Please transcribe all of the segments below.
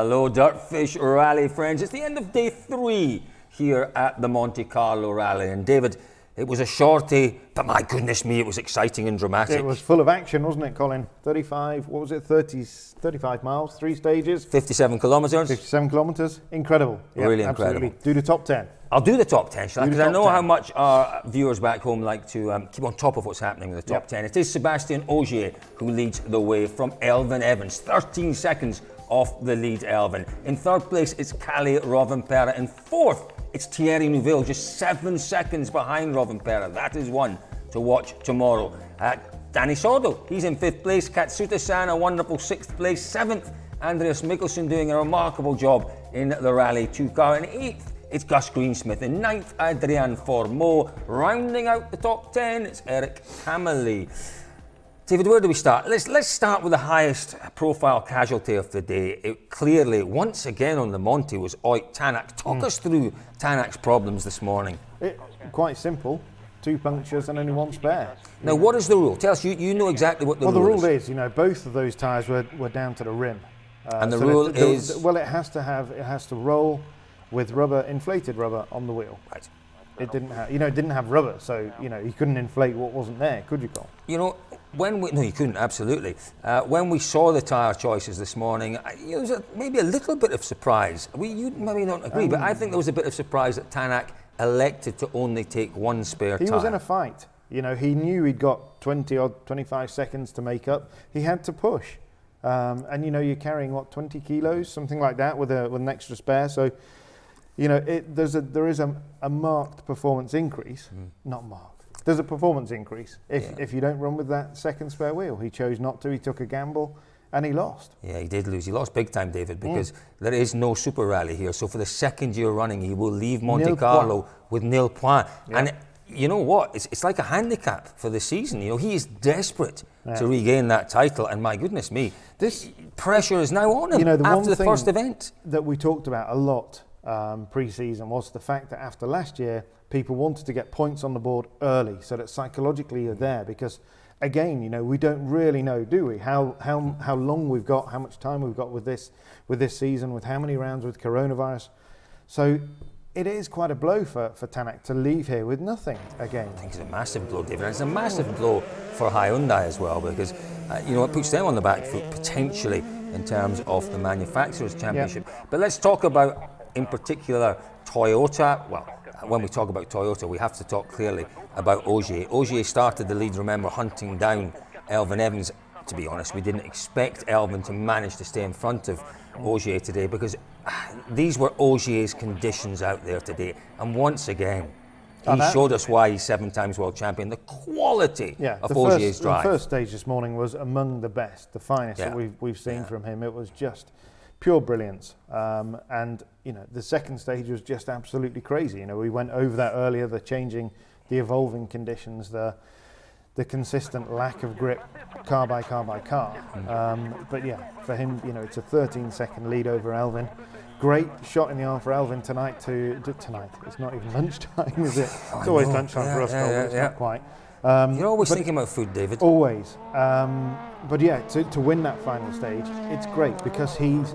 Hello, DirtFish Rally friends. It's the end of day 3 here at the Monte Carlo Rally. And David, it was a shorty, but my goodness me, it was exciting and dramatic. It was full of action, wasn't it, Colin? 35 miles, 3 stages. 57 kilometres. 57 kilometres. Incredible. Yeah, really absolutely. incredible. Do the top 10. I'll do the top 10, shall I? Because I know 10. how much our viewers back home like to keep on top of what's happening in the top 10. It is Sébastien Ogier who leads the way from Elfyn Evans. 13 seconds off the lead, Elfyn. In third place, it's Kalle Rovanperä. In fourth, it's Thierry Neuville, just 7 seconds behind Rovanperä. That is one to watch tomorrow. Danny Sordo, he's in 5th place. Katsuta-san, a wonderful 6th place. 7th, Andreas Mikkelsen doing a remarkable job in the Rally 2 car. In 8th, it's Gus Greensmith. In 9th, Adrian Formeau. Rounding out the top 10, it's Eric Hammerly. David, where do we start? Let's start with the highest profile casualty of the day. It clearly, once again on the Monte, was Oyt Tanak. Talk us through Tanak's problems this morning. Quite simple. 2 punctures and only 1 spare. Now, what is the rule? Tell us, you know exactly what the rule is. Well, the rule is, both of those tyres were down to the rim. And the rule is? Well, it has to roll with rubber, inflated rubber on the wheel. Right. It didn't have, it didn't have rubber, so you couldn't inflate what wasn't there, could you, Cole? No, you couldn't, absolutely. When we saw the tyre choices this morning, there was maybe a little bit of surprise. You maybe don't agree, but I think there was a bit of surprise that Tanak elected to only take 1 spare tyre. He was in a fight. He knew he'd got 25 seconds to make up. He had to push. And you're carrying 20 kilos, something like that, with an extra spare. So, there is a marked performance increase. Not marked. There's a performance increase if you don't run with that second spare wheel. He chose not to. He took a gamble, and he lost. Yeah, he did lose. He lost big time, David, because there is no Super Rally here. So for the 2nd year running, he will leave Monte Carlo with nil points. Yeah. And you know what? It's like a handicap for the season. He is desperate to regain that title. And my goodness me, this pressure is now on him after the first event. That we talked about a lot pre-season was the fact that after last year, people wanted to get points on the board early so that psychologically you're there, because again, we don't really know, do we, how long we've got, how much time we've got with this season, with how many rounds with coronavirus. So it is quite a blow for Tanak to leave here with nothing again. I think it's a massive blow, David. And it's a massive blow for Hyundai as well, because it puts them on the back foot potentially in terms of the Manufacturers' Championship. But let's talk about, in particular, Toyota. Well, when we talk about Toyota, we have to talk clearly about Ogier. Ogier started the lead, remember, hunting down Elfyn Evans. To be honest, we didn't expect Elfyn to manage to stay in front of Ogier today, because these were Ogier's conditions out there today. And once again, he showed us why he's 7 times world champion, the quality of Ogier's drive. The first stage this morning was among the best, the finest that we've seen from him. It was just pure brilliance. And the second stage was just absolutely crazy. We went over that earlier, the changing, the evolving conditions, the consistent lack of grip car by car by car. But yeah, for him, it's a 13-second lead over Elfyn. Great shot in the arm for Elfyn tonight. Tonight, it's not even lunchtime, is it? It's always lunchtime for us, but it's not quite. You're always thinking about food, David. Always. But yeah, to win that final stage, it's great because he's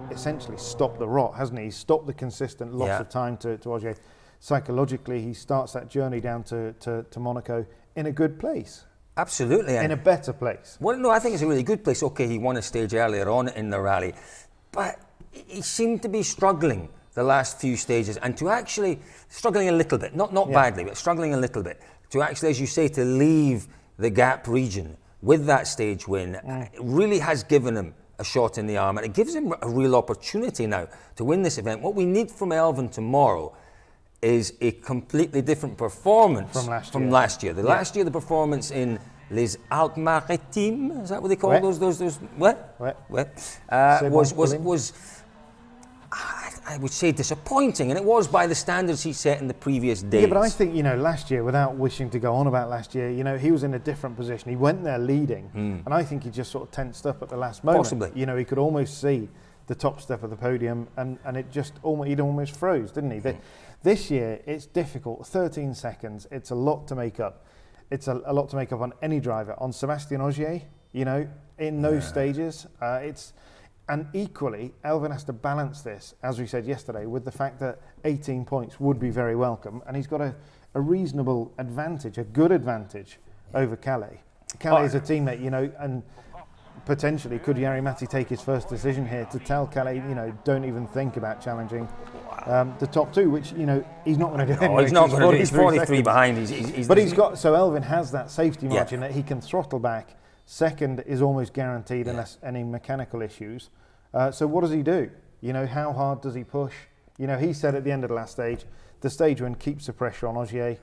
essentially stopped the rot, hasn't he? He's stopped the consistent loss of time to Ogier. Psychologically, he starts that journey down to Monaco in a good place. Absolutely. In a better place. Well, no, I think it's a really good place. Okay, he won a stage earlier on in the rally, but he seemed to be struggling the last few stages, and to actually struggling a little bit, not badly, but struggling a little bit, to actually, as you say, to leave the Gap region with that stage win, it really has given him a shot in the arm, and it gives him a real opportunity now to win this event. What we need from Elfyn tomorrow is a completely different performance from last year. Last year, the performance in Les Alpes-Maritimes, is that what they call those was I would say disappointing, and it was by the standards he set in the previous days. Yeah, but I think, last year, without wishing to go on about last year, he was in a different position. He went there leading, and I think he just sort of tensed up at the last moment. Possibly. He could almost see the top step of the podium, and it just he'd almost froze, didn't he? This year, it's difficult. 13 seconds, it's a lot to make up. It's a lot to make up on any driver. On Sébastien Ogier, in those stages, And equally, Elvin has to balance this, as we said yesterday, with the fact that 18 points would be very welcome, and he's got a reasonable advantage, a good advantage over Calais. Calais is a team that, you know, and potentially could Jari-Matti take his first decision here to tell Calais, you know, don't even think about challenging the top two, which, you know, he's not going to do anyway. He's not going to do. He's 43 behind. He's got, so Elvin has that safety margin that he can throttle back. Second is almost guaranteed unless any mechanical issues. So what does he do? You know, how hard does he push? You know, he said at the end of the last stage, the stage when keeps the pressure on Ogier.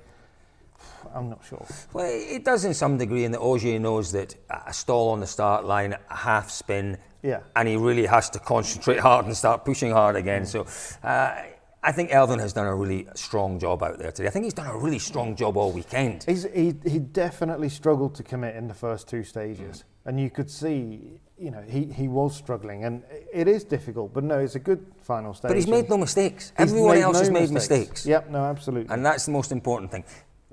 I'm not sure. Well, it does in some degree, in that Ogier knows that a stall on the start line, a half spin, and he really has to concentrate hard and start pushing hard again. So I think Elvin has done a really strong job out there today. I think he's done a really strong job all weekend. He definitely struggled to commit in the first two stages. And you could see, you know, he was struggling. And it is difficult, but no, it's a good final stage. But he's made no mistakes. Everyone else has made mistakes. Yep, no, absolutely. And that's the most important thing.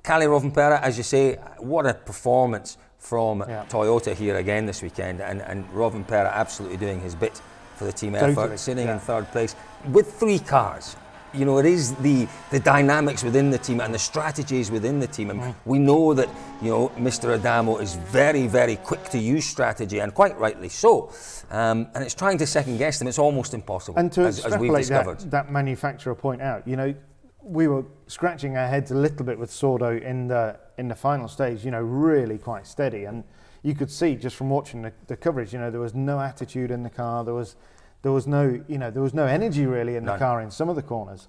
Kalle Rovanperä, as you say, what a performance from Toyota here again this weekend. And Rovanperä absolutely doing his bit for the team effort, sitting in third place with 3 cars. You know, it is the dynamics within the team and the strategies within the team. And we know that, you know, Mr. Adamo is very, very quick to use strategy, and quite rightly so. And it's trying to second guess them. It's almost impossible, and to as we've discovered. That manufacturer point out, you know, we were scratching our heads a little bit with Sordo in the final stage, you know, really quite steady. And you could see just from watching the coverage, you know, there was no attitude in the car. There was no energy really in the car in some of the corners.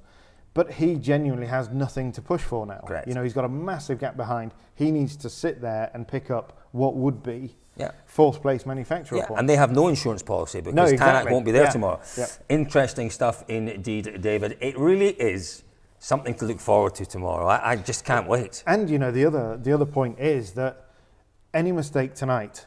But he genuinely has nothing to push for now. Correct. You know, he's got a massive gap behind. He needs to sit there and pick up what would be fourth place manufacturer points. And they have no insurance policy because Tanak won't be there tomorrow. Interesting stuff indeed, David. It really is something to look forward to tomorrow. I just can't wait. And you know, the other point is that any mistake tonight,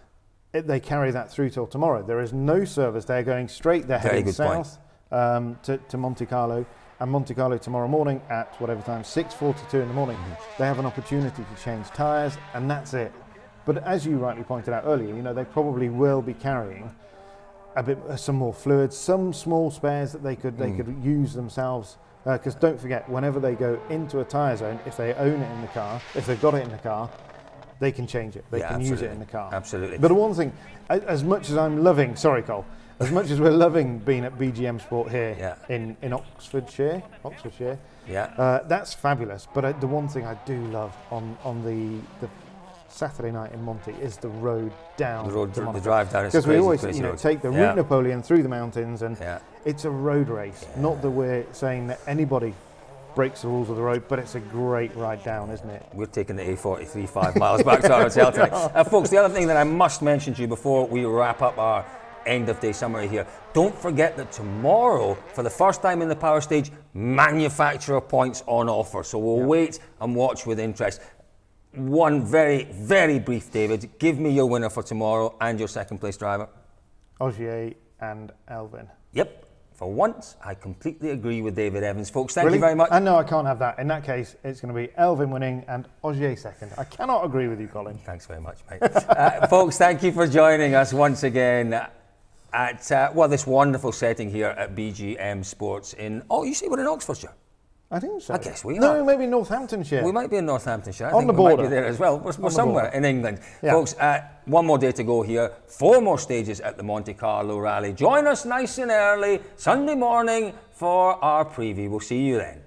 they carry that through till tomorrow. There is no service. They're going straight. They're heading south to Monte Carlo, and Monte Carlo tomorrow morning at whatever time, 6:42 in the morning. They have an opportunity to change tyres, and that's it. But as you rightly pointed out earlier, you know, they probably will be carrying some more fluids, some small spares that they could use themselves. Because don't forget, whenever they go into a tyre zone, if they own it in the car, if they've got it in the car, they can change it. They can use it in the car. Absolutely. But the one thing, as much as I'm loving, sorry Cole, as much as we're loving being at BGM Sport here in Oxfordshire, that's fabulous. But the one thing I do love on the Saturday night in Monte is the road down. The drive down is because we always road. take the Route Napoleon through the mountains, and it's a road race. Not that we're saying that anybody breaks the rules of the road, but it's a great ride down, isn't it? We're taking the A43 5 miles back to our hotel tonight. Folks, the other thing that I must mention to you before we wrap up our end of day summary here, don't forget that tomorrow, for the first time in the power stage, manufacturer points on offer. So we'll wait and watch with interest. One very, very brief, David. Give me your winner for tomorrow and your second place driver. Ogier and Elvin. Yep. For once, I completely agree with David Evans. Folks, thank you very much. No, I can't have that. In that case, it's going to be Elvin winning and Ogier second. I cannot agree with you, Colin. Thanks very much, mate. Folks, thank you for joining us once again at this wonderful setting here at BGM Sports in... Oh, you see we're in Oxfordshire? I think so. I guess we are. No, maybe Northamptonshire. We might be in Northamptonshire. I think the border. We might be there as well. We're somewhere in England. Folks, one more day to go here. 4 more stages at the Monte Carlo Rally. Join us nice and early Sunday morning for our preview. We'll see you then.